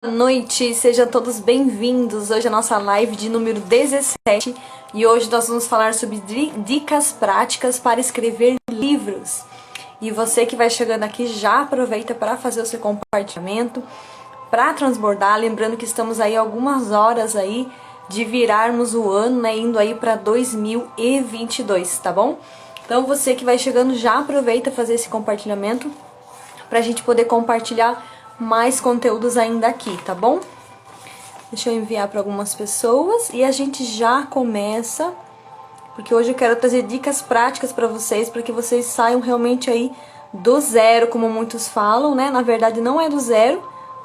Boa noite, sejam todos bem-vindos. Hoje é a nossa live de número 17 e hoje nós vamos falar sobre dicas práticas para escrever livros. E você que vai chegando aqui já aproveita para fazer o seu compartilhamento, para transbordar, lembrando que estamos aí algumas horas aí de virarmos o ano, né, indo aí para 2022, tá bom? Então você que vai chegando já aproveita fazer esse compartilhamento para a gente poder compartilhar mais conteúdos ainda aqui, tá bom? Deixa eu enviar para algumas pessoas e a gente já começa, porque hoje eu quero trazer dicas práticas para vocês, para que vocês saiam realmente aí do zero, como muitos falam, né? Na verdade não é do zero,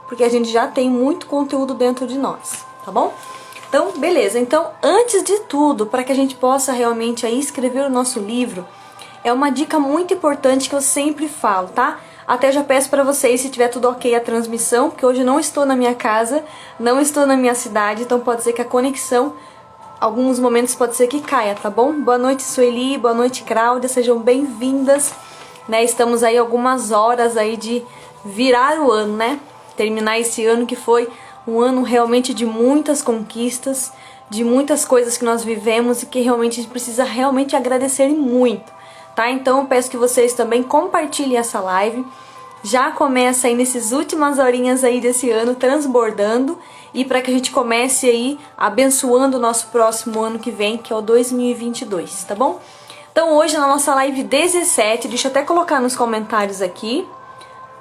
porque a gente já tem muito conteúdo dentro de nós, tá bom? Então, beleza. Então, antes de tudo, para que a gente possa realmente aí escrever o nosso livro, é uma dica muito importante que eu sempre falo, tá? Até já peço para vocês, se tiver tudo ok a transmissão, porque hoje não estou na minha casa, não estou na minha cidade, então pode ser que a conexão, alguns momentos pode ser que caia, tá bom? Boa noite, Sueli, boa noite, Cláudia, sejam bem-vindas, né? Estamos aí algumas horas aí de virar o ano, né? Terminar esse ano que foi um ano realmente de muitas conquistas, de muitas coisas que nós vivemos e que realmente a gente precisa realmente agradecer muito. Tá? Então eu peço que vocês também compartilhem essa live. Já começa aí nesses últimas horinhas aí desse ano transbordando e para que a gente comece aí abençoando o nosso próximo ano que vem, que é o 2022, tá bom? Então hoje na nossa live 17, deixa eu até colocar nos comentários aqui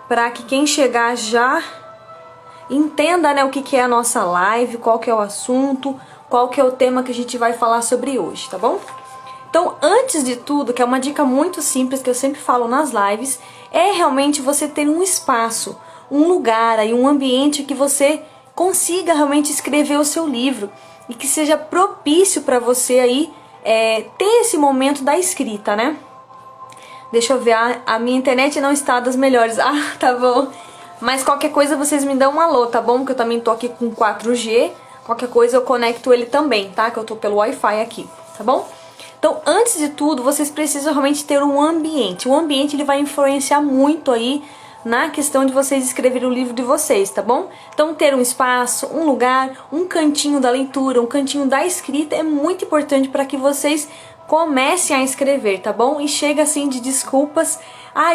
para que quem chegar já entenda, né, o que é a nossa live, qual que é o assunto, qual que é o tema que a gente vai falar sobre hoje, tá bom? Então, antes de tudo, que é uma dica muito simples que eu sempre falo nas lives, é realmente você ter um espaço, um lugar, aí, um ambiente que você consiga realmente escrever o seu livro e que seja propício para você aí ter esse momento da escrita, né? Deixa eu ver, a minha internet não está das melhores. Ah, tá bom. Mas qualquer coisa vocês me dão um alô, tá bom? Porque eu também tô aqui com 4G. Qualquer coisa eu conecto ele também, tá? Que eu tô pelo Wi-Fi aqui, tá bom? Então, antes de tudo, vocês precisam realmente ter um ambiente. O ambiente ele vai influenciar muito aí na questão de vocês escreverem o livro de vocês, tá bom? Então, ter um espaço, um lugar, um cantinho da leitura, um cantinho da escrita é muito importante para que vocês comecem a escrever, tá bom? E chega assim de desculpas,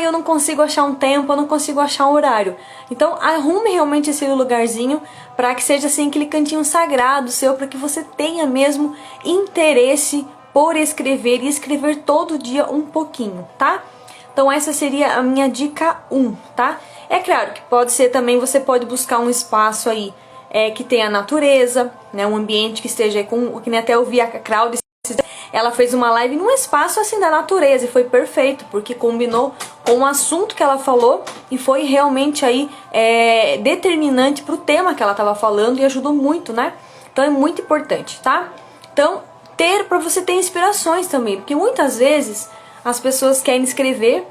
eu não consigo achar um tempo, eu não consigo achar um horário. Então, arrume realmente esse lugarzinho para que seja assim aquele cantinho sagrado seu, para que você tenha mesmo interesse por escrever e escrever todo dia um pouquinho, tá? Então essa seria a minha dica 1, tá? É claro que pode ser também, você pode buscar um espaço aí que tenha natureza, né? Um ambiente que esteja com, que nem até eu vi a Cláudia, ela fez uma live num espaço assim da natureza e foi perfeito, porque combinou com o assunto que ela falou e foi realmente aí determinante pro tema que ela estava falando e ajudou muito, né? Então é muito importante, tá? Então, para você ter inspirações também, porque muitas vezes as pessoas querem escrever,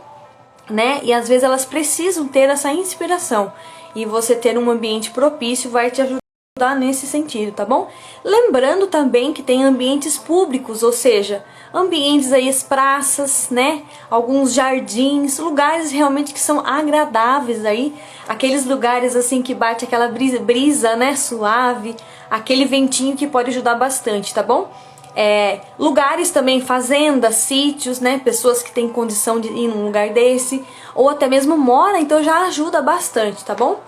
né, e às vezes elas precisam ter essa inspiração, e você ter um ambiente propício vai te ajudar nesse sentido, tá bom? Lembrando também que tem ambientes públicos, ou seja, ambientes aí, as praças, né, alguns jardins, lugares realmente que são agradáveis aí, aqueles lugares assim que bate aquela brisa, né, suave, aquele ventinho que pode ajudar bastante, tá bom? Lugares também, fazendas, sítios, né? Pessoas que têm condição de ir num lugar desse, ou até mesmo mora, então já ajuda bastante, tá bom?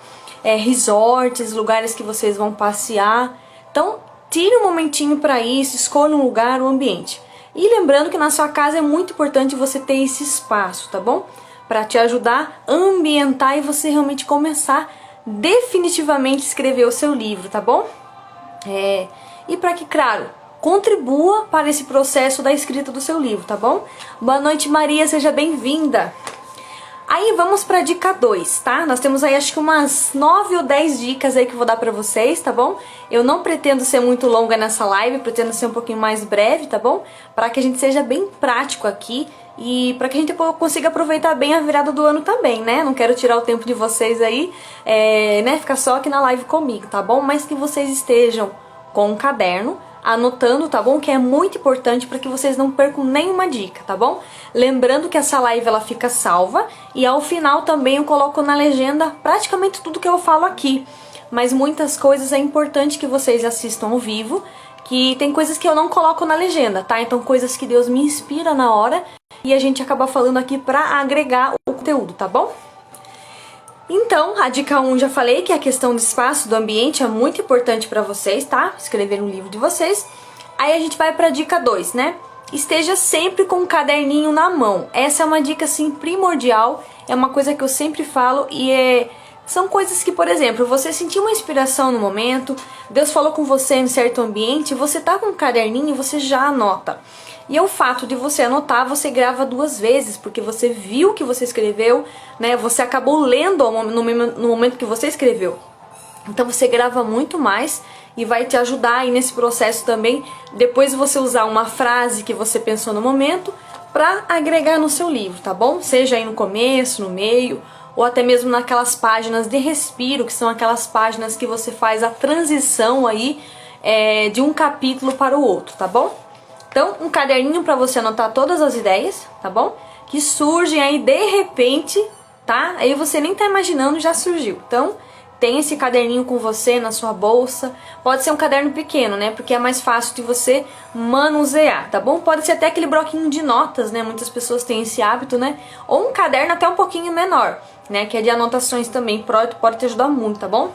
Resorts, lugares que vocês vão passear. Então, tire um momentinho para isso, escolha um lugar, um ambiente. E lembrando que na sua casa é muito importante você ter esse espaço, tá bom? Para te ajudar a ambientar e você realmente começar definitivamente a escrever o seu livro, tá bom? E para que, claro, contribua para esse processo da escrita do seu livro, tá bom? Boa noite, Maria, seja bem-vinda. Aí vamos para a dica 2, tá? Nós temos aí acho que umas 9 ou 10 dicas aí que eu vou dar para vocês, tá bom? Eu não pretendo ser muito longa nessa live, pretendo ser um pouquinho mais breve, tá bom? Para que a gente seja bem prático aqui e para que a gente consiga aproveitar bem a virada do ano também, né? Não quero tirar o tempo de vocês aí, né? Ficar só aqui na live comigo, tá bom? Mas que vocês estejam com um caderno, anotando, tá bom? Que é muito importante para que vocês não percam nenhuma dica, tá bom? Lembrando que essa live ela fica salva e ao final também eu coloco na legenda praticamente tudo que eu falo aqui. mas muitas coisas é importante que vocês assistam ao vivo, que tem coisas que eu não coloco na legenda, tá? Então coisas que Deus me inspira na hora e a gente acaba falando aqui pra agregar o conteúdo, tá bom? Então, a dica 1 já falei que a questão do espaço, do ambiente é muito importante pra vocês, tá? Escrever um livro de vocês. Aí a gente vai pra dica 2, né? Esteja sempre com um caderninho na mão. Essa é uma dica, assim, primordial. É uma coisa que eu sempre falo e são coisas que, por exemplo, você sentiu uma inspiração no momento, Deus falou com você em certo ambiente, você tá com um caderninho e você já anota. E é o fato de você anotar, você grava 2 vezes, porque você viu o que você escreveu, né? Você acabou lendo no momento que você escreveu. Então você grava muito mais e vai te ajudar aí nesse processo também, depois você usar uma frase que você pensou no momento para agregar no seu livro, tá bom? Seja aí no começo, no meio, ou até mesmo naquelas páginas de respiro, que são aquelas páginas que você faz a transição aí de um capítulo para o outro, tá bom? Então, um caderninho para você anotar todas as ideias, tá bom? Que surgem aí de repente, tá? Aí você nem tá imaginando, já surgiu. Então, tem esse caderninho com você na sua bolsa. Pode ser um caderno pequeno, né? Porque é mais fácil de você manusear, tá bom? Pode ser até aquele bloquinho de notas, né? Muitas pessoas têm esse hábito, né? Ou um caderno até um pouquinho menor, né? Que é de anotações também. Pode te ajudar muito, tá bom?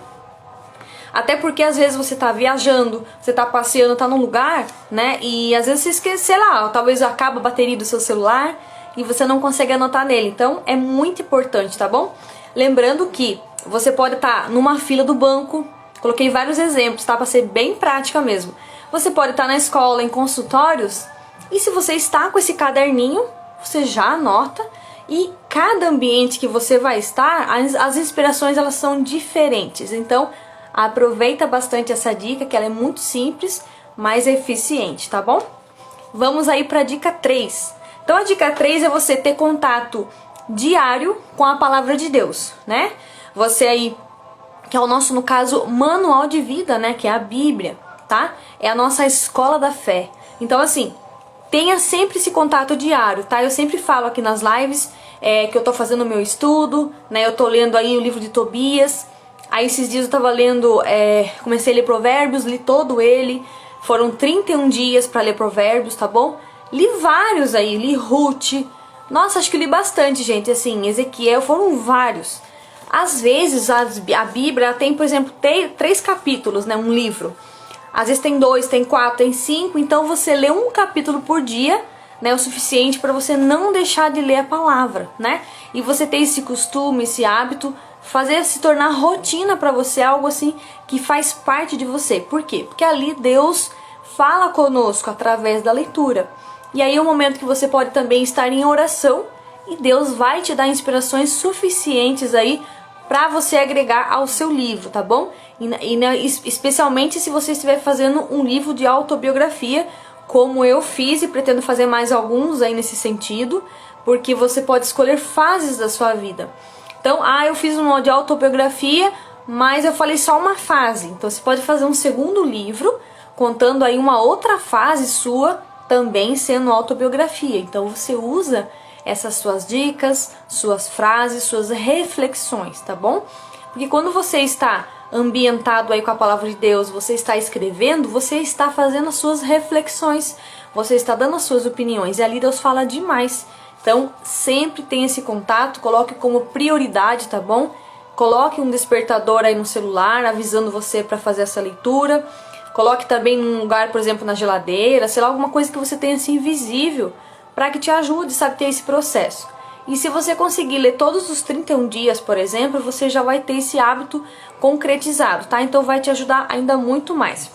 Até porque às vezes você tá viajando, você tá passeando, tá num lugar, né? E às vezes você esquece, sei lá, talvez acaba a bateria do seu celular e você não consegue anotar nele. Então é muito importante, tá bom? Lembrando que você pode estar numa fila do banco, coloquei vários exemplos, tá? Pra ser bem prática mesmo. Você pode estar na escola, em consultórios, e se você está com esse caderninho, você já anota. E cada ambiente que você vai estar, as inspirações elas são diferentes. Então aproveita bastante essa dica, que ela é muito simples, mas eficiente, tá bom? Vamos aí para a dica 3. Então a dica 3 é você ter contato diário com a palavra de Deus, né? Você aí, que é o nosso, no caso, manual de vida, né? Que é a Bíblia, tá? É a nossa escola da fé. Então assim, tenha sempre esse contato diário, tá? Eu sempre falo aqui nas lives que eu tô fazendo o meu estudo, né? Eu tô lendo aí o livro de Tobias. Aí esses dias eu tava lendo, comecei a ler Provérbios, li todo ele. Foram 31 dias pra ler Provérbios, tá bom? Li vários aí, li Ruth. Nossa, acho que li bastante, gente, assim, Ezequiel, foram vários. Às vezes a Bíblia tem, por exemplo, 3 capítulos, né, um livro. Às vezes tem 2, tem 4, tem 5, então você lê um capítulo por dia, né, o suficiente para você não deixar de ler a palavra, né? E você ter esse costume, esse hábito, fazer se tornar rotina para você, algo assim que faz parte de você. Por quê? Porque ali Deus fala conosco através da leitura. E aí é um momento que você pode também estar em oração e Deus vai te dar inspirações suficientes aí para você agregar ao seu livro, tá bom? Especialmente se você estiver fazendo um livro de autobiografia, como eu fiz e pretendo fazer mais alguns aí nesse sentido, porque você pode escolher fases da sua vida. Então, eu fiz um de autobiografia, mas eu falei só uma fase. Então você pode fazer um segundo livro, contando aí uma outra fase sua, também sendo autobiografia. Então você usa essas suas dicas, suas frases, suas reflexões, tá bom? Porque quando você está ambientado aí com a palavra de Deus, você está escrevendo, você está fazendo as suas reflexões, você está dando as suas opiniões, e ali Deus fala demais. Então, sempre tenha esse contato, coloque como prioridade, tá bom? Coloque um despertador aí no celular, avisando você para fazer essa leitura. Coloque também num lugar, por exemplo, na geladeira, sei lá, alguma coisa que você tenha assim visível, para que te ajude, sabe, ter esse processo. E se você conseguir ler todos os 31 dias, por exemplo, você já vai ter esse hábito concretizado, tá? Então vai te ajudar ainda muito mais.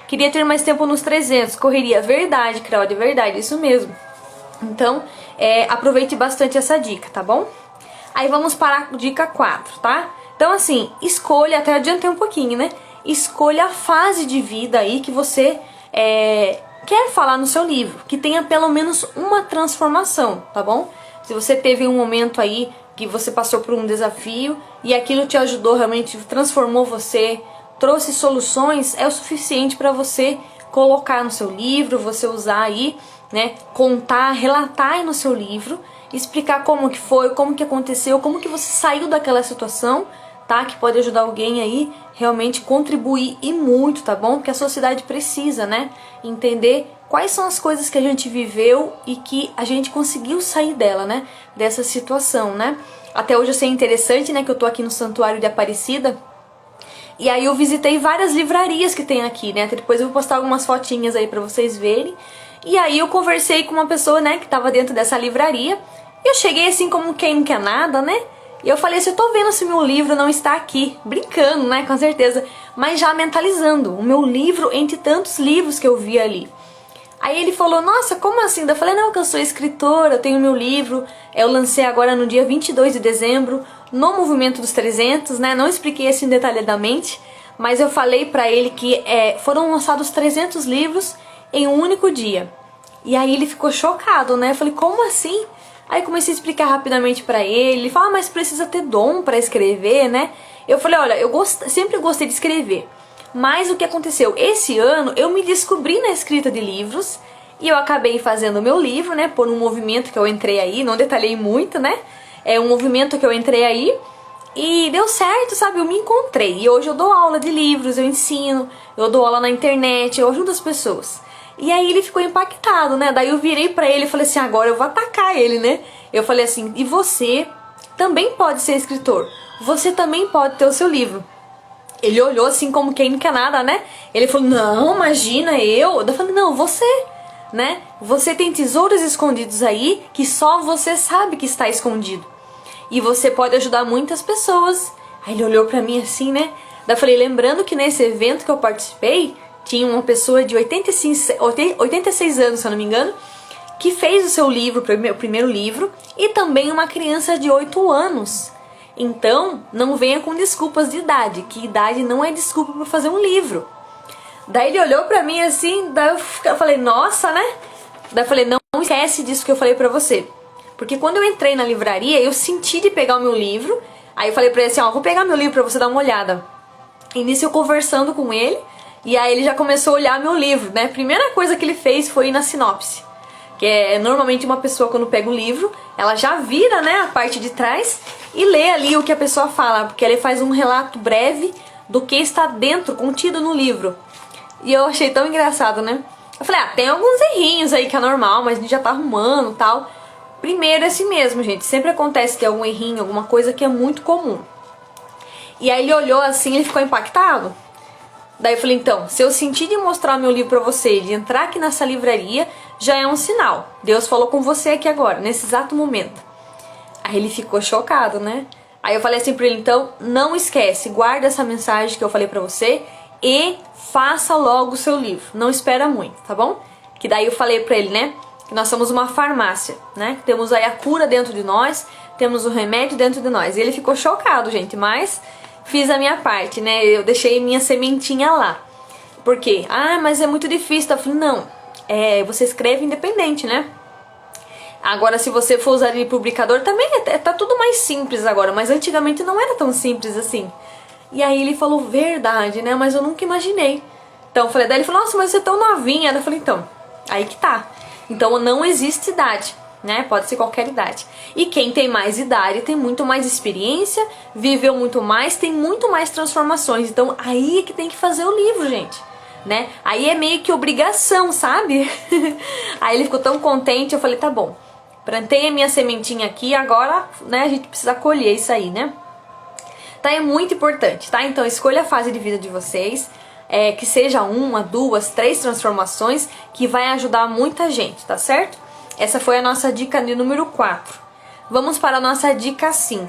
Queria ter mais tempo nos 300, correria. Verdade, Cláudia, verdade, isso mesmo. Então, aproveite bastante essa dica, tá bom? Aí vamos para a dica 4, tá? Então assim, escolha, até adiantei um pouquinho, né? Escolha a fase de vida aí que você quer falar no seu livro, que tenha pelo menos uma transformação, tá bom? Se você teve um momento aí que você passou por um desafio e aquilo te ajudou, realmente transformou você, trouxe soluções, é o suficiente para você colocar no seu livro, você usar aí, né, contar, relatar aí no seu livro, explicar como que foi, como que aconteceu, como que você saiu daquela situação, tá? Que pode ajudar alguém aí, realmente contribuir e muito, tá bom? Porque a sociedade precisa, né? Entender quais são as coisas que a gente viveu e que a gente conseguiu sair dela, né? Dessa situação, né? Até hoje eu sei interessante, né? Que eu tô aqui no Santuário de Aparecida. E aí eu visitei várias livrarias que tem aqui, né? Até depois eu vou postar algumas fotinhas aí pra vocês verem. E aí eu conversei com uma pessoa, né? Que tava dentro dessa livraria. E eu cheguei assim como quem não quer nada, né? E eu falei assim, eu tô vendo se o meu livro não está aqui. Brincando, né? Com certeza. Mas já mentalizando. O meu livro entre tantos livros que eu vi ali. Aí ele falou, nossa, como assim? Eu falei, não, que eu sou escritora, eu tenho meu livro. Eu lancei agora no dia 22 de dezembro, no Movimento dos 300, né? Não expliquei assim detalhadamente. Mas eu falei pra ele que foram lançados 300 livros em um único dia. E aí ele ficou chocado, né? Eu falei, como assim? Aí comecei a explicar rapidamente pra ele. Ele falou, mas precisa ter dom pra escrever, né? Eu falei, olha, sempre gostei de escrever. Mas o que aconteceu? Esse ano eu me descobri na escrita de livros. E eu acabei fazendo o meu livro, né? Por um movimento que eu entrei aí. Não detalhei muito, né? É um movimento que eu entrei aí. E deu certo, sabe? Eu me encontrei. E hoje eu dou aula de livros, eu ensino. Eu dou aula na internet, eu ajudo as pessoas. E aí ele ficou impactado, né? Daí eu virei pra ele e falei assim, agora eu vou atacar ele, né? Eu falei assim, e você também pode ser escritor. Você também pode ter o seu livro. Ele olhou assim como quem não quer nada, né? Ele falou, não, imagina, eu falei, não, você, né? Você tem tesouros escondidos aí que só você sabe que está escondido. E você pode ajudar muitas pessoas. Aí ele olhou pra mim assim, né? Daí eu falei, lembrando que nesse evento que eu participei, tinha uma pessoa de 86 anos, se eu não me engano, que fez o seu livro, o primeiro livro, e também uma criança de 8 anos. Então, não venha com desculpas de idade, que idade não é desculpa para fazer um livro. Daí ele olhou pra mim assim, daí eu falei, nossa, né? Daí eu falei, não esquece disso que eu falei pra você. Porque quando eu entrei na livraria, eu senti de pegar o meu livro, aí eu falei pra ele assim, ó, vou pegar meu livro pra você dar uma olhada. E nisso eu conversando com ele, e aí ele já começou a olhar meu livro, né? A primeira coisa que ele fez foi ir na sinopse. Que é normalmente uma pessoa quando pega o livro, ela já vira, né, a parte de trás e lê ali o que a pessoa fala, porque ele faz um relato breve do que está dentro, contido no livro. E eu achei tão engraçado, né? Eu falei, tem alguns errinhos aí que é normal, mas a gente já tá arrumando e tal. Primeiro é assim mesmo, gente. Sempre acontece ter algum errinho, alguma coisa que é muito comum. E aí ele olhou assim, ele ficou impactado. Daí eu falei, então, se eu sentir de mostrar o meu livro pra você, de entrar aqui nessa livraria, já é um sinal. Deus falou com você aqui agora, nesse exato momento. Aí ele ficou chocado, né? Aí eu falei assim pra ele, então, não esquece, guarda essa mensagem que eu falei pra você e faça logo o seu livro. Não espera muito, tá bom? Que daí eu falei pra ele, né? Que nós somos uma farmácia, né? Temos aí a cura dentro de nós, temos o remédio dentro de nós. E ele ficou chocado, gente, mas fiz a minha parte, né? Eu deixei minha sementinha lá. Por quê? Mas é muito difícil. Eu falei, não, você escreve independente, né? Agora, se você for usar ele publicador, também tá tudo mais simples agora. Mas antigamente não era tão simples assim. E aí ele falou, verdade, né? Mas eu nunca imaginei. Então eu falei, daí ele falou, nossa, mas você é tão novinha. Eu falei, então, aí que tá. Então não existe idade, né? Pode ser qualquer idade. E quem tem mais idade tem muito mais experiência, viveu muito mais, tem muito mais transformações. Então aí é que tem que fazer o livro, gente, né? Aí é meio que obrigação, sabe? Aí ele ficou tão contente, eu falei, tá bom. Plantei a minha sementinha aqui, agora, né, a gente precisa colher isso aí, né? Tá, é muito importante, tá? Então escolha a fase de vida de vocês. Que seja 1, 2, 3 transformações que vai ajudar muita gente, tá certo? Essa foi a nossa dica de número 4. Vamos para a nossa dica 5.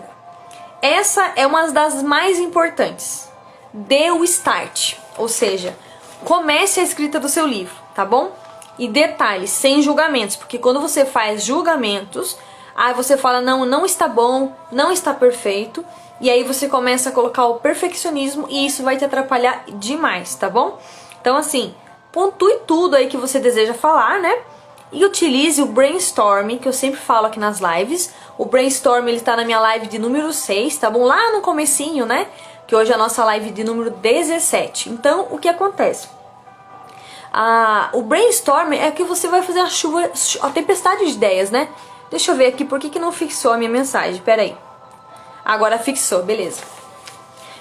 Essa é uma das mais importantes. Dê o start, ou seja, comece a escrita do seu livro, tá bom? E detalhe, sem julgamentos, porque quando você faz julgamentos, aí você fala, não está bom, não está perfeito. E aí você começa a colocar o perfeccionismo e isso vai te atrapalhar demais, tá bom? Então assim, pontue tudo aí que você deseja falar, né? E utilize o brainstorm, que eu sempre falo aqui nas lives. O brainstorm, ele tá na minha live de número 6, tá bom? Lá no comecinho, né? Que hoje é a nossa live de número 17. Então, o que acontece? O brainstorm é que você vai fazer a tempestade de ideias, né? Deixa eu ver aqui, por que não fixou a minha mensagem? Pera aí. Agora fixou, beleza.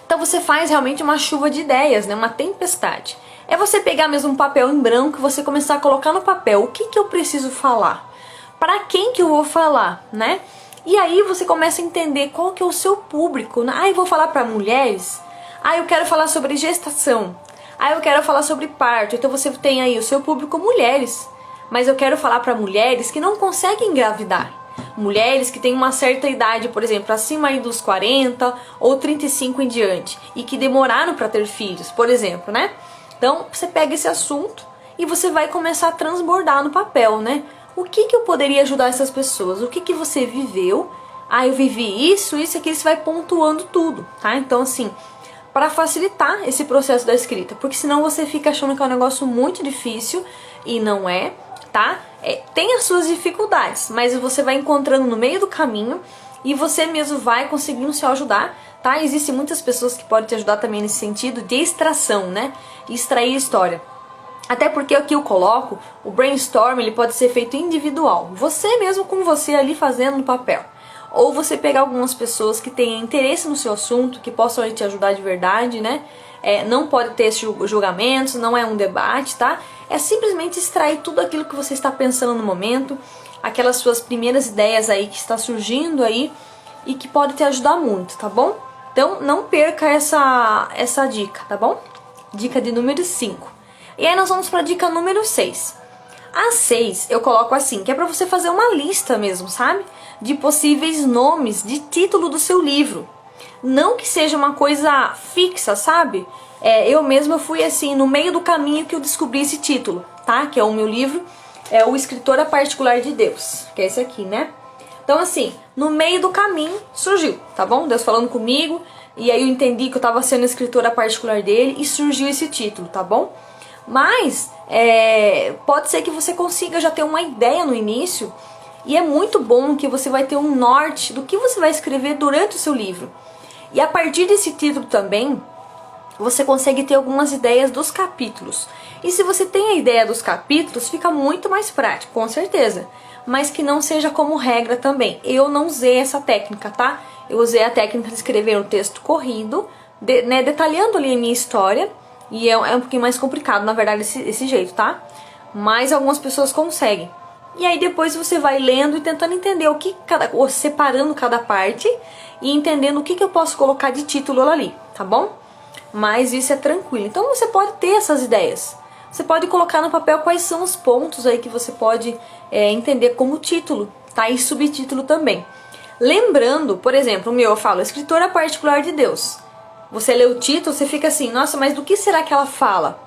Então você faz realmente uma chuva de ideias, né? Uma tempestade. É você pegar mesmo um papel em branco e você começar a colocar no papel o que eu preciso falar, para quem que eu vou falar, né? E aí você começa a entender qual que é o seu público, né? Ah, eu vou falar para mulheres? Ah, eu quero falar sobre gestação. Ah, eu quero falar sobre parto. Então você tem aí o seu público mulheres. Mas eu quero falar para mulheres que não conseguem engravidar. Mulheres que têm uma certa idade, por exemplo, acima aí dos 40 ou 35 em diante. E que demoraram para ter filhos, por exemplo, né? Então você pega esse assunto e você vai começar a transbordar no papel, né? O que eu poderia ajudar essas pessoas? O que você viveu? Ah, eu vivi isso, isso, aquilo. Você vai pontuando tudo, tá? Então assim, para facilitar esse processo da escrita, porque senão você fica achando que é um negócio muito difícil e não é, tá? Tem as suas dificuldades, mas você vai encontrando no meio do caminho e você mesmo vai conseguindo se ajudar, tá? Existem muitas pessoas que podem te ajudar também nesse sentido de extração, né? Extrair a história. Até porque aqui eu coloco, o brainstorm ele pode ser feito individual, você mesmo com você ali fazendo no papel. Ou você pegar algumas pessoas que tenham interesse no seu assunto, que possam te ajudar de verdade, né? Não pode ter julgamentos, não é um debate, tá? É simplesmente extrair tudo aquilo que você está pensando no momento, aquelas suas primeiras ideias aí que está surgindo aí e que pode te ajudar muito, tá bom? Então não perca essa dica, tá bom? Dica de número 5. E aí nós vamos para a dica número 6. A 6 eu coloco assim, que é para você fazer uma lista mesmo, sabe? De possíveis nomes de título do seu livro. Não que seja uma coisa fixa, sabe? Eu mesma fui assim, no meio do caminho que eu descobri esse título, tá? Que é o meu livro, é O Escritora Particular de Deus, que é esse aqui, né? Então assim, no meio do caminho surgiu, tá bom? Deus falando comigo, e aí eu entendi que eu estava sendo escritora particular dele e surgiu esse título, tá bom? Mas pode ser que você consiga já ter uma ideia no início, e é muito bom que você vai ter um norte do que você vai escrever durante o seu livro. E a partir desse título também, você consegue ter algumas ideias dos capítulos. E se você tem a ideia dos capítulos, fica muito mais prático, com certeza. Mas que não seja como regra também. Eu não usei essa técnica, tá? Eu usei a técnica de escrever um texto corrido, detalhando ali a minha história. E é um pouquinho mais complicado, na verdade, esse jeito, tá? Mas algumas pessoas conseguem. E aí depois você vai lendo e tentando entender ou separando cada parte e entendendo o que eu posso colocar de título ali, tá bom? Mas isso é tranquilo. Então você pode ter essas ideias. Você pode colocar no papel quais são os pontos aí que você pode entender como título, tá? E subtítulo também. Lembrando, por exemplo, o meu eu falo Escritora Particular de Deus. Você lê o título, você fica assim, nossa, mas do que será que ela fala?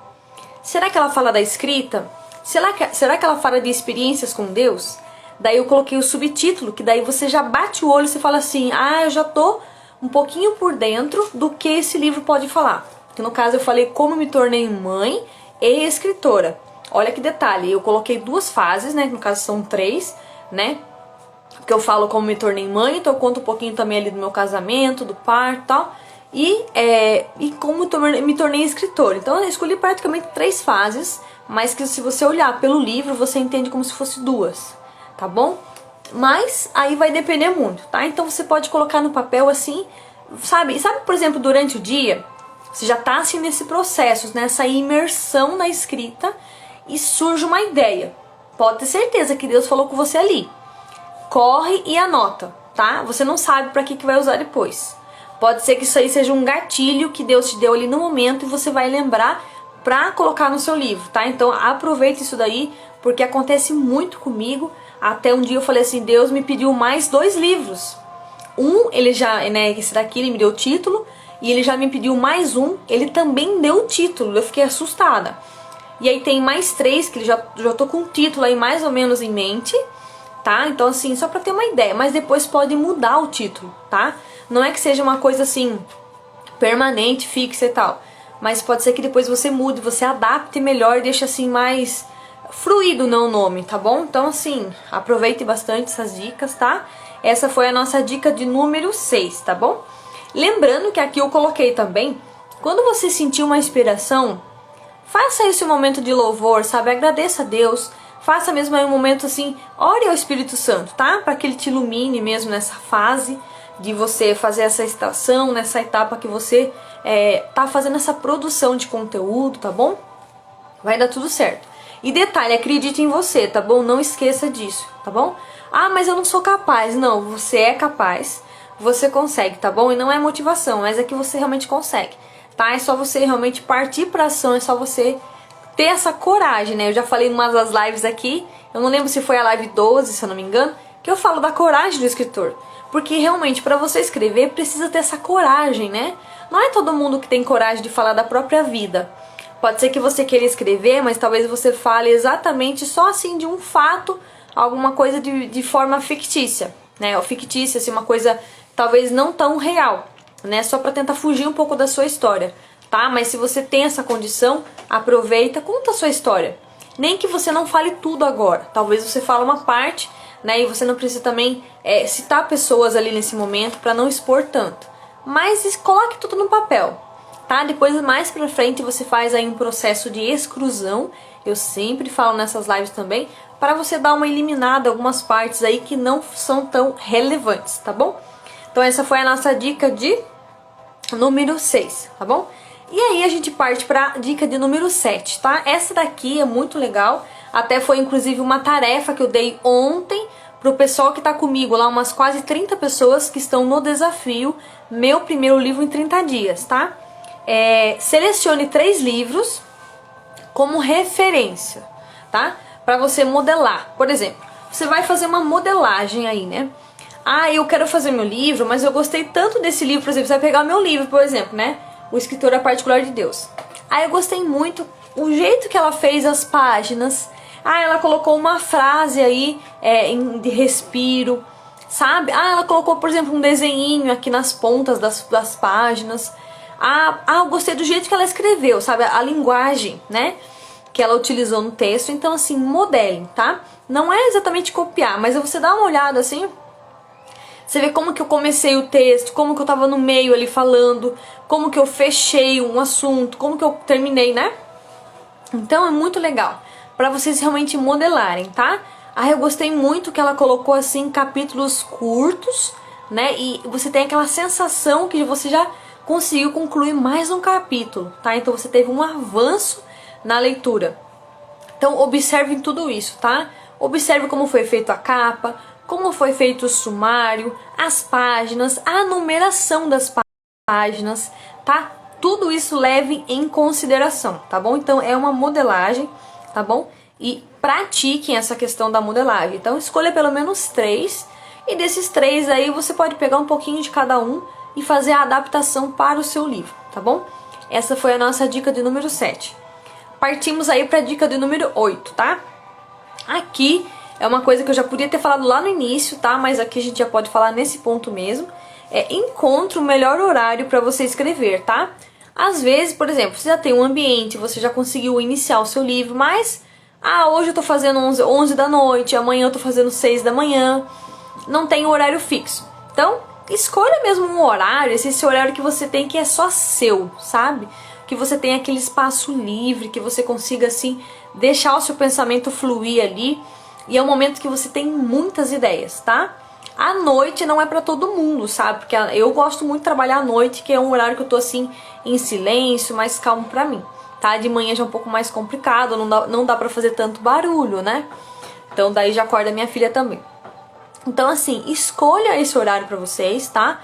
Será que ela fala da escrita? Será que ela fala de experiências com Deus? Daí eu coloquei o subtítulo, que daí você já bate o olho e você fala assim, ah, eu já tô um pouquinho por dentro do que esse livro pode falar. Que no caso eu falei como me tornei mãe e escritora. Olha que detalhe, eu coloquei 2 fases, né? No caso são 3, né? Porque eu falo como me tornei mãe, então eu conto um pouquinho também ali do meu casamento, do parto e tal. E como me tornei escritora. Então eu escolhi praticamente 3 fases, mas que se você olhar pelo livro, você entende como se fosse 2, tá bom? Mas aí vai depender muito, tá? Então você pode colocar no papel assim, sabe, por exemplo, durante o dia, você já tá assim nesse processo, nessa imersão na escrita e surge uma ideia. Pode ter certeza que Deus falou com você ali. Corre e anota, tá? Você não sabe para que vai usar depois. Pode ser que isso aí seja um gatilho que Deus te deu ali no momento e você vai lembrar pra colocar no seu livro, tá? Então aproveita isso daí, porque acontece muito comigo. Até um dia eu falei assim, Deus me pediu mais 2 livros. Ele já, né, esse daqui ele me deu o título, e ele já me pediu mais ele também deu o título, eu fiquei assustada. E aí tem mais 3, que ele já tô com o título aí mais ou menos em mente, tá? Então assim, só pra ter uma ideia, mas depois pode mudar o título, tá? Não é que seja uma coisa assim, permanente, fixa e tal. Mas pode ser que depois você mude, você adapte melhor e deixe assim mais fluido o nome, tá bom? Então assim, aproveite bastante essas dicas, tá? Essa foi a nossa dica de número 6, tá bom? Lembrando que aqui eu coloquei também, quando você sentir uma inspiração, faça esse momento de louvor, sabe? Agradeça a Deus, faça mesmo aí um momento assim, ore ao Espírito Santo, tá? Para que ele te ilumine mesmo nessa fase. de você fazer essa estação, nessa etapa que você tá fazendo essa produção de conteúdo, tá bom? Vai dar tudo certo. E detalhe, acredite em você, tá bom? Não esqueça disso, tá bom? Ah, mas eu não sou capaz. Não, você é capaz, você consegue, tá bom? E não é motivação, mas é que você realmente consegue, tá? É só você realmente partir pra ação, é só você ter essa coragem, né? Eu já falei em uma das lives aqui, eu não lembro se foi a live 12, se eu não me engano, que eu falo da coragem do escritor. Porque realmente, pra você escrever, precisa ter essa coragem, né? Não é todo mundo que tem coragem de falar da própria vida. Pode ser que você queira escrever, mas talvez você fale exatamente só assim de um fato, alguma coisa de forma fictícia, né? Ou fictícia, assim, uma coisa talvez não tão real, né? Só pra tentar fugir um pouco da sua história, tá? Mas se você tem essa condição, aproveita, conta a sua história. Nem que você não fale tudo agora, talvez você fale uma parte, né? E você não precisa também citar pessoas ali nesse momento pra não expor tanto. Mas coloque tudo no papel. Tá? Depois, mais pra frente, você faz aí um processo de exclusão. Eu sempre falo nessas lives também, para você dar uma eliminada, algumas partes aí que não são tão relevantes, tá bom? Então essa foi a nossa dica de número 6, tá bom? E aí a gente parte pra dica de número 7, tá? Essa daqui é muito legal, até foi inclusive uma tarefa que eu dei ontem pro pessoal que tá comigo lá, umas quase 30 pessoas que estão no desafio Meu Primeiro Livro em 30 Dias, tá? Selecione 3 livros como referência, tá? Para você modelar. Por exemplo, você vai fazer uma modelagem aí, né? Ah, eu quero fazer meu livro, mas eu gostei tanto desse livro. Por exemplo, você vai pegar o meu livro, por exemplo, né? O Escritor A Particular de Deus. Ah, eu gostei muito o jeito que ela fez as páginas. Ah, ela colocou uma frase aí de respiro, sabe? Ah, ela colocou, por exemplo, um desenhinho aqui nas pontas das páginas. Eu gostei do jeito que ela escreveu, sabe? A linguagem, né? Que ela utilizou no texto. Então, assim, modelem, tá? Não é exatamente copiar, mas você dá uma olhada, assim, você vê como que eu comecei o texto, como que eu tava no meio ali falando, como que eu fechei um assunto, como que eu terminei, né? Então, é muito legal pra vocês realmente modelarem, tá? Ah, eu gostei muito que ela colocou, assim, capítulos curtos, né? E você tem aquela sensação que você já conseguiu concluir mais um capítulo, tá? Então você teve um avanço na leitura. Então observe tudo isso, tá? Observe como foi feito a capa, como foi feito o sumário, as páginas, a numeração das páginas, tá? Tudo isso leve em consideração, tá bom? Então é uma modelagem, tá bom? E pratiquem essa questão da modelagem. Então escolha pelo menos 3, e desses 3 aí você pode pegar um pouquinho de cada um e fazer a adaptação para o seu livro, tá bom? Essa foi a nossa dica de número 7. Partimos aí para a dica de número 8, tá? Aqui é uma coisa que eu já podia ter falado lá no início, tá? Mas aqui a gente já pode falar nesse ponto mesmo. Encontre o melhor horário para você escrever, tá? Às vezes, por exemplo, você já tem um ambiente, você já conseguiu iniciar o seu livro, mas hoje eu tô fazendo 11 da noite, amanhã eu tô fazendo 6 da manhã. Não tem um horário fixo. Então, escolha mesmo um horário, esse horário que você tem que é só seu, sabe? Que você tem aquele espaço livre, que você consiga, assim, deixar o seu pensamento fluir ali. E é um momento que você tem muitas ideias, tá? À noite não é pra todo mundo, sabe? Porque eu gosto muito de trabalhar à noite, que é um horário que eu tô, assim, em silêncio, mais calmo pra mim, tá? De manhã já é um pouco mais complicado, não dá pra fazer tanto barulho, né? Então daí já acorda minha filha também. Então, assim, escolha esse horário pra vocês, tá?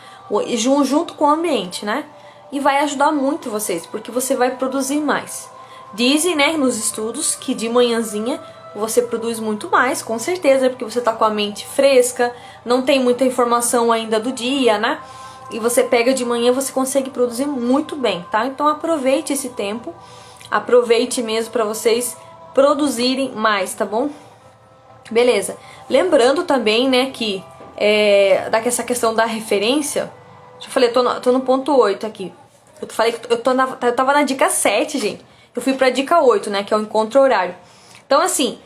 Junto com o ambiente, né? E vai ajudar muito vocês, porque você vai produzir mais. Dizem, né, nos estudos, que de manhãzinha você produz muito mais, com certeza, porque você tá com a mente fresca, não tem muita informação ainda do dia, né? E você pega de manhã, você consegue produzir muito bem, tá? Então aproveite esse tempo, aproveite mesmo pra vocês produzirem mais, tá bom? Beleza. Lembrando também, né, que essa questão da referência, eu falei, tô no ponto 8 aqui. Eu falei que eu tava na dica 7, gente. Eu fui pra dica 8, né, que é o encontro horário. Então, assim,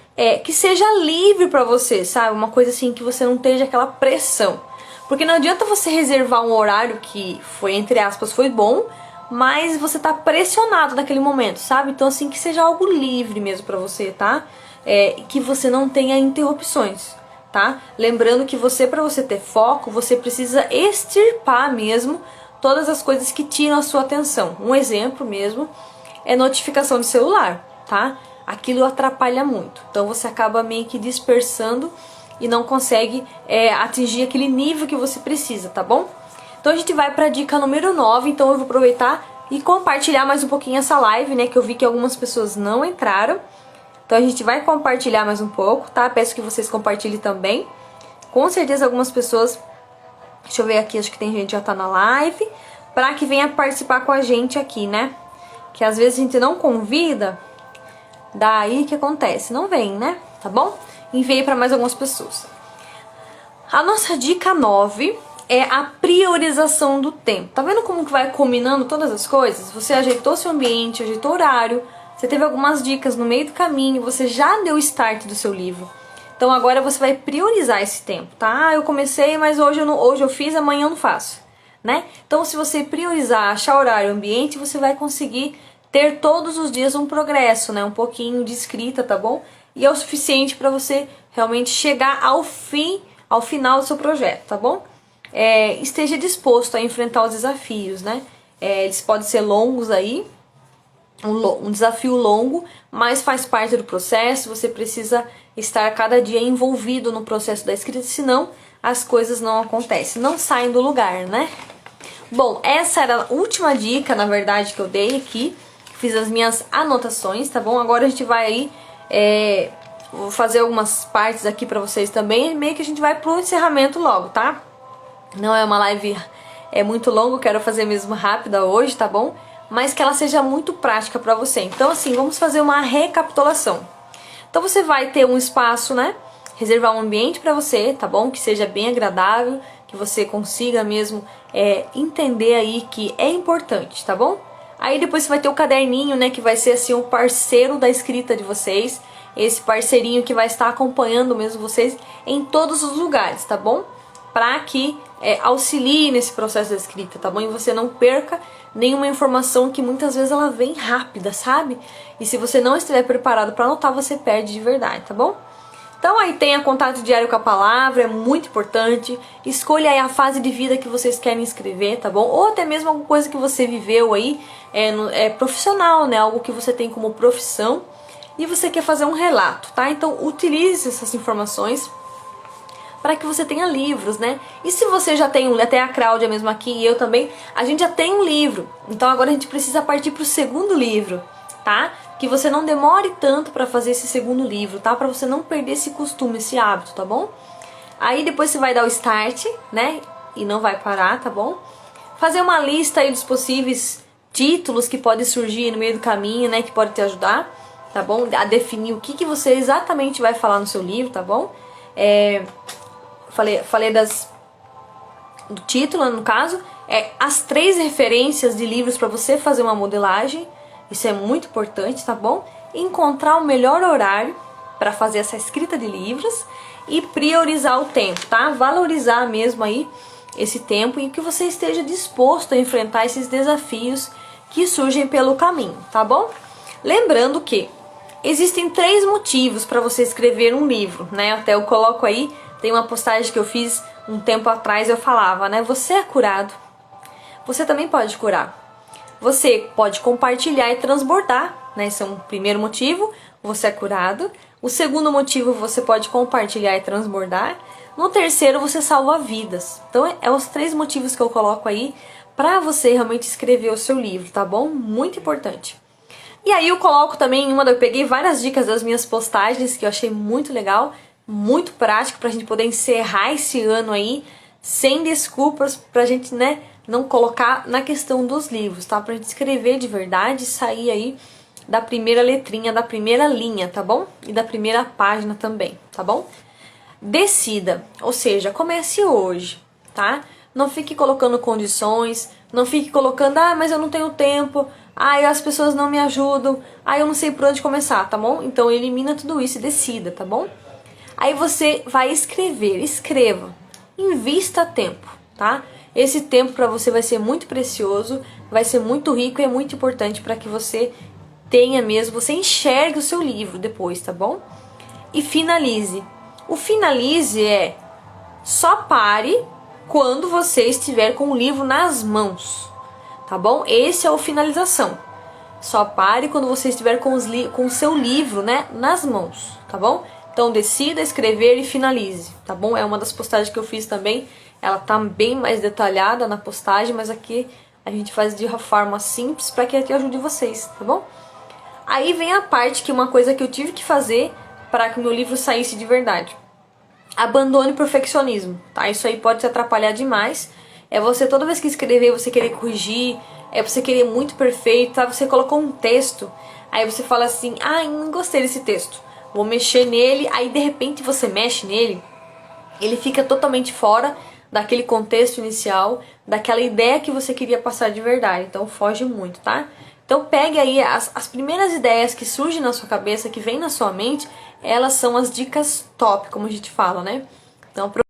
que seja livre pra você, sabe? Uma coisa assim, que você não esteja aquela pressão. Porque não adianta você reservar um horário que foi, entre aspas, foi bom, mas você tá pressionado naquele momento, sabe? Então, assim, que seja algo livre mesmo pra você, tá? Que você não tenha interrupções. tá? Lembrando que para você ter foco, você precisa extirpar mesmo todas as coisas que tiram a sua atenção. Um exemplo mesmo é notificação de celular, tá? Aquilo atrapalha muito. Então você acaba meio que dispersando e não consegue atingir aquele nível que você precisa, tá bom? Então a gente vai para a dica número 9, então eu vou aproveitar e compartilhar mais um pouquinho essa live, né? Que eu vi que algumas pessoas não entraram. Então a gente vai compartilhar mais um pouco, tá? Peço que vocês compartilhem também. Com certeza algumas pessoas... Deixa eu ver aqui, acho que tem gente que já tá na live. Pra que venha participar com a gente aqui, né? Que às vezes a gente não convida, daí que acontece, não vem, né? Tá bom? Enviei pra mais algumas pessoas. A nossa dica 9 é a priorização do tempo. Tá vendo como que vai combinando todas as coisas? Você ajeitou seu ambiente, ajeitou o horário, você teve algumas dicas no meio do caminho, você já deu o start do seu livro. Então agora você vai priorizar esse tempo, tá? Ah, eu comecei, mas hoje eu fiz, amanhã eu não faço, né? Então se você priorizar, achar horário, ambiente, você vai conseguir ter todos os dias um progresso, né? Um pouquinho de escrita, tá bom? E é o suficiente para você realmente chegar ao final do seu projeto, tá bom? Esteja disposto a enfrentar os desafios, né? Eles podem ser longos aí, um desafio longo, mas faz parte do processo. Você precisa estar cada dia envolvido no processo da escrita, senão as coisas não acontecem, não saem do lugar, né? Bom, essa era a última dica, na verdade, que eu dei aqui. Fiz as minhas anotações, tá bom? Agora a gente vai aí, vou fazer algumas partes aqui pra vocês também, meio que a gente vai pro encerramento logo, tá? Não é uma live muito longa, quero fazer mesmo rápida hoje, tá bom? Mas que ela seja muito prática pra você. Então assim, vamos fazer uma recapitulação. Então você vai ter um espaço, né? Reservar um ambiente pra você, tá bom? Que seja bem agradável, que você consiga mesmo entender aí que é importante, tá bom? Aí depois você vai ter o caderninho, né? Que vai ser assim o parceiro da escrita de vocês. Esse parceirinho que vai estar acompanhando mesmo vocês em todos os lugares, tá bom? Pra que auxilie nesse processo da escrita, tá bom? E você não perca nenhuma informação, que muitas vezes ela vem rápida, sabe? E se você não estiver preparado para anotar, você perde de verdade, tá bom? Então aí tenha contato diário com a palavra, é muito importante. Escolha aí a fase de vida que vocês querem escrever, tá bom? Ou até mesmo alguma coisa que você viveu aí, profissional, né? Algo que você tem como profissão e você quer fazer um relato, tá? Então utilize essas informações para que você tenha livros, né? E se você já tem até a Cláudia mesmo aqui e eu também, a gente já tem um livro. Então agora a gente precisa partir para o segundo livro, tá? Que você não demore tanto para fazer esse segundo livro, tá? Para você não perder esse costume, esse hábito, tá bom? Aí depois você vai dar o start, né? E não vai parar, tá bom? Fazer uma lista aí dos possíveis títulos que podem surgir no meio do caminho, né? Que pode te ajudar, tá bom? A definir o que você exatamente vai falar no seu livro, tá bom? Falei do título, no caso, as 3 referências de livros para você fazer uma modelagem. Isso é muito importante, tá bom? Encontrar o melhor horário para fazer essa escrita de livros e priorizar o tempo, tá? Valorizar mesmo aí esse tempo e que você esteja disposto a enfrentar esses desafios que surgem pelo caminho, tá bom? Lembrando que existem 3 motivos para você escrever um livro, né? Até eu coloco aí, tem uma postagem que eu fiz um tempo atrás, eu falava, né? Você é curado, você também pode curar. Você pode compartilhar e transbordar, né? Esse é um primeiro motivo, você é curado. O segundo motivo, você pode compartilhar e transbordar. No terceiro, você salva vidas. Então, os 3 motivos que eu coloco aí para você realmente escrever o seu livro, tá bom? Muito importante. E aí eu coloco também eu peguei várias dicas das minhas postagens que eu achei muito legal, muito prático pra gente poder encerrar esse ano aí sem desculpas, pra gente, né, não colocar na questão dos livros, tá? Pra gente escrever de verdade e sair aí da primeira letrinha, da primeira linha, tá bom? E da primeira página também, tá bom? Decida, ou seja, comece hoje, tá? Não fique colocando condições, não fique colocando, mas eu não tenho tempo, as pessoas não me ajudam, eu não sei por onde começar, tá bom? Então elimina tudo isso e decida, tá bom? Aí você vai escrever, escreva, invista tempo, tá? Esse tempo para você vai ser muito precioso, vai ser muito rico e é muito importante para que você tenha mesmo, você enxergue o seu livro depois, tá bom? E finalize. O finalize é só pare quando você estiver com o livro nas mãos, tá bom? Esse é o finalização. Só pare quando você estiver com o seu livro, né, nas mãos, tá bom? Então decida escrever e finalize, tá bom? É uma das postagens que eu fiz também. Ela tá bem mais detalhada na postagem, mas aqui a gente faz de uma forma simples para que ajude vocês, tá bom? Aí vem a parte que uma coisa que eu tive que fazer para que o meu livro saísse de verdade. Abandone o perfeccionismo, tá? Isso aí pode te atrapalhar demais. É você toda vez que escrever, você querer corrigir, é você querer muito perfeito, tá? Você colocou um texto, aí você fala assim, não gostei desse texto, vou mexer nele, aí de repente você mexe nele, ele fica totalmente fora daquele contexto inicial, daquela ideia que você queria passar de verdade, então foge muito, tá? Então pegue aí as primeiras ideias que surgem na sua cabeça, que vem na sua mente, elas são as dicas top, como a gente fala, né? Então